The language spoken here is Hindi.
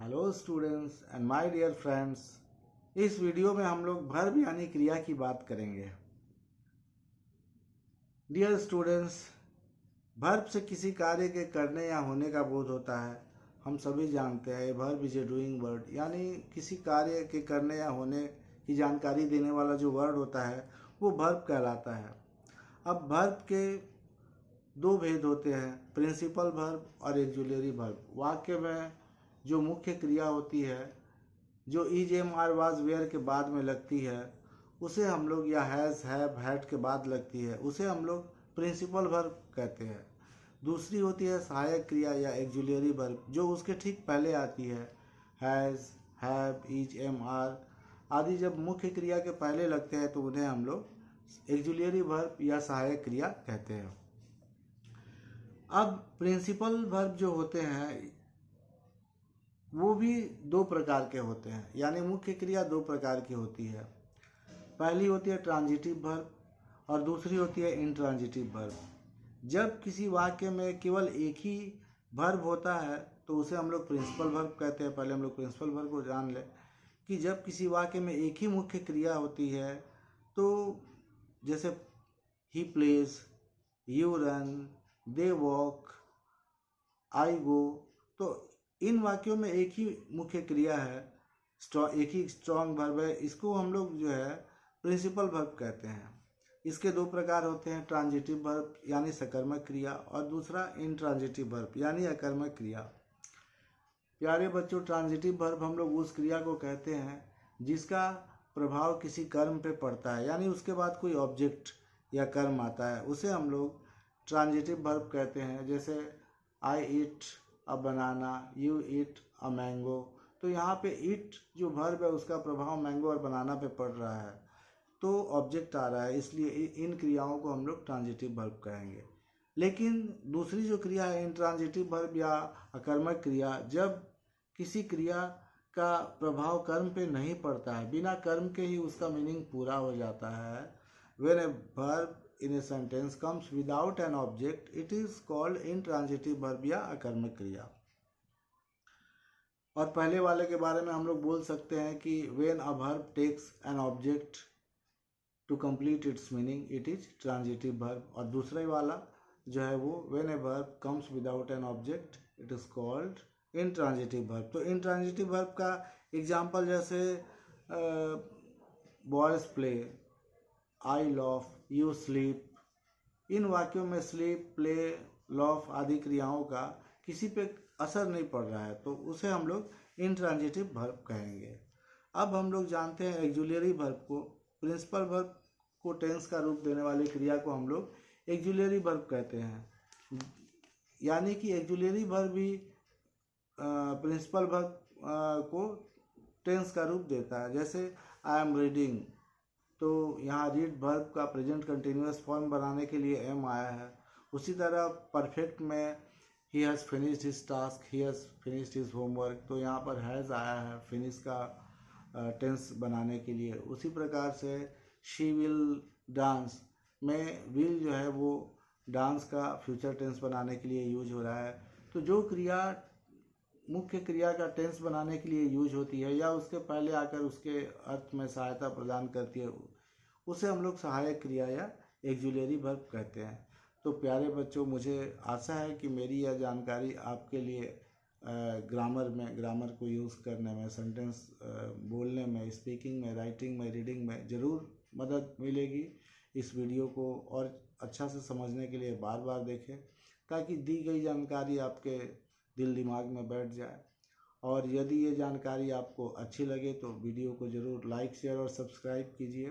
Hello students and my dear friends. इस वीडियो में हम लोग वर्ब यानी क्रिया की बात करेंगे। डियर स्टूडेंट्स, वर्ब से किसी कार्य के करने या होने का बोध होता है। हम सभी जानते हैं verb is a doing word, यानी किसी कार्य के करने या होने की जानकारी देने वाला जो वर्ड होता है वो वर्ब कहलाता है। अब वर्ब के दो भेद होते हैं, प्रिंसिपल वर्ब और एक्जुलरी वर्ब। वाक्य में जो मुख्य क्रिया होती है, जो is am are was were के बाद में लगती है, उसे हम लोग, या हैज़ हैव हैड के बाद लगती है, उसे हम लोग प्रिंसिपल वर्ब कहते हैं। दूसरी होती है सहायक क्रिया या एक्जुलरी वर्ब, जो उसके ठीक पहले आती है। Has, have, is am are आदि जब मुख्य क्रिया के पहले लगते हैं तो उन्हें हम लोग एक्जुलरी वर्ब या सहायक क्रिया कहते हैं। अब प्रिंसिपल वर्ब जो होते हैं वो भी दो प्रकार के होते हैं, यानी मुख्य क्रिया दो प्रकार की होती है। पहली होती है ट्रांजिटिव वर्ब और दूसरी होती है इंट्रांजिटिव वर्ब। जब किसी वाक्य में केवल एक ही वर्ब होता है तो उसे हम लोग प्रिंसिपल वर्ब कहते हैं। पहले हम लोग प्रिंसिपल वर्ब को जान लें कि जब किसी वाक्य में एक ही मुख्य क्रिया होती है, तो जैसे ही plays, you run, they walk, I go, तो इन वाक्यों में एक ही मुख्य क्रिया है, एक ही स्ट्रॉन्ग वर्ब है। इसको हम लोग जो है प्रिंसिपल वर्ब कहते हैं। इसके दो प्रकार होते हैं, ट्रांजिटिव वर्ब यानी सकर्मक क्रिया और दूसरा इंट्रांजिटिव वर्ब यानी अकर्मक क्रिया। प्यारे बच्चों, ट्रांजिटिव वर्ब हम लोग उस क्रिया को कहते हैं जिसका प्रभाव किसी कर्म पे पड़ता है, यानी उसके बाद कोई ऑब्जेक्ट या कर्म आता है, उसे हम लोग ट्रांजिटिव वर्ब कहते हैं। जैसे आई ईट अ बनाना, यू ईट अ मैंगो। तो यहाँ पे ईट जो वर्ब है उसका प्रभाव मैंगो और बनाना पे पड़ रहा है, तो ऑब्जेक्ट आ रहा है, इसलिए इन क्रियाओं को हम लोग ट्रांजिटिव वर्ब कहेंगे। लेकिन दूसरी जो क्रिया है इंट्रांजिटिव वर्ब या अकर्मक क्रिया, जब किसी क्रिया का प्रभाव कर्म पे नहीं पड़ता है, बिना कर्म के ही उसका मीनिंग पूरा हो जाता है। When a verb in a sentence comes without an object, it is called intransitive verb या अकर्मक क्रिया। और पहले वाले के बारे में हम लोग बोल सकते हैं कि when a verb takes an object to complete its meaning, it is transitive verb। और दूसरे वाला जो है वो when a verb comes without an object, it is called intransitive verb। तो intransitive verb का एग्जाम्पल जैसे boys play, I laugh, you sleep. इन वाक्यों में स्लीप, प्ले, लॉफ आदि क्रियाओं का किसी पे असर नहीं पड़ रहा है, तो उसे हम लोग इंट्रांजिटिव वर्ब कहेंगे। अब हम लोग जानते हैं एक्जुलरी वर्ब को। प्रिंसिपल वर्ब को टेंस का रूप देने वाली क्रिया को हम लोग एक्जुलरी वर्ब कहते हैं, यानी कि एक्जुलरी वर्ब भी प्रिंसिपल वर्ब को टेंस का रूप देता है। जैसे आई एम रीडिंग, तो यहाँ रीड वर्ब का प्रेजेंट कंटिन्यूअस फॉर्म बनाने के लिए एम आया है। उसी तरह परफेक्ट में he has finished his task, he has finished his homework, तो यहाँ पर हैज़ आया है फिनिश का टेंस बनाने के लिए। उसी प्रकार से शी विल डांस में विल जो है वो डांस का फ्यूचर टेंस बनाने के लिए यूज हो रहा है। तो जो क्रिया मुख्य क्रिया का टेंस बनाने के लिए यूज होती है या उसके पहले आकर उसके अर्थ में सहायता प्रदान करती है, उसे हम लोग सहायक क्रिया या एक्जुलरी वर्ब कहते हैं। तो प्यारे बच्चों, मुझे आशा है कि मेरी यह जानकारी आपके लिए ग्रामर को यूज़ करने में, सेंटेंस बोलने में, स्पीकिंग में, राइटिंग में, रीडिंग में ज़रूर मदद मिलेगी। इस वीडियो को और अच्छा से समझने के लिए बार बार देखें, ताकि दी गई जानकारी आपके दिल दिमाग में बैठ जाए। और यदि ये जानकारी आपको अच्छी लगे तो वीडियो को ज़रूर लाइक, शेयर और सब्सक्राइब कीजिए।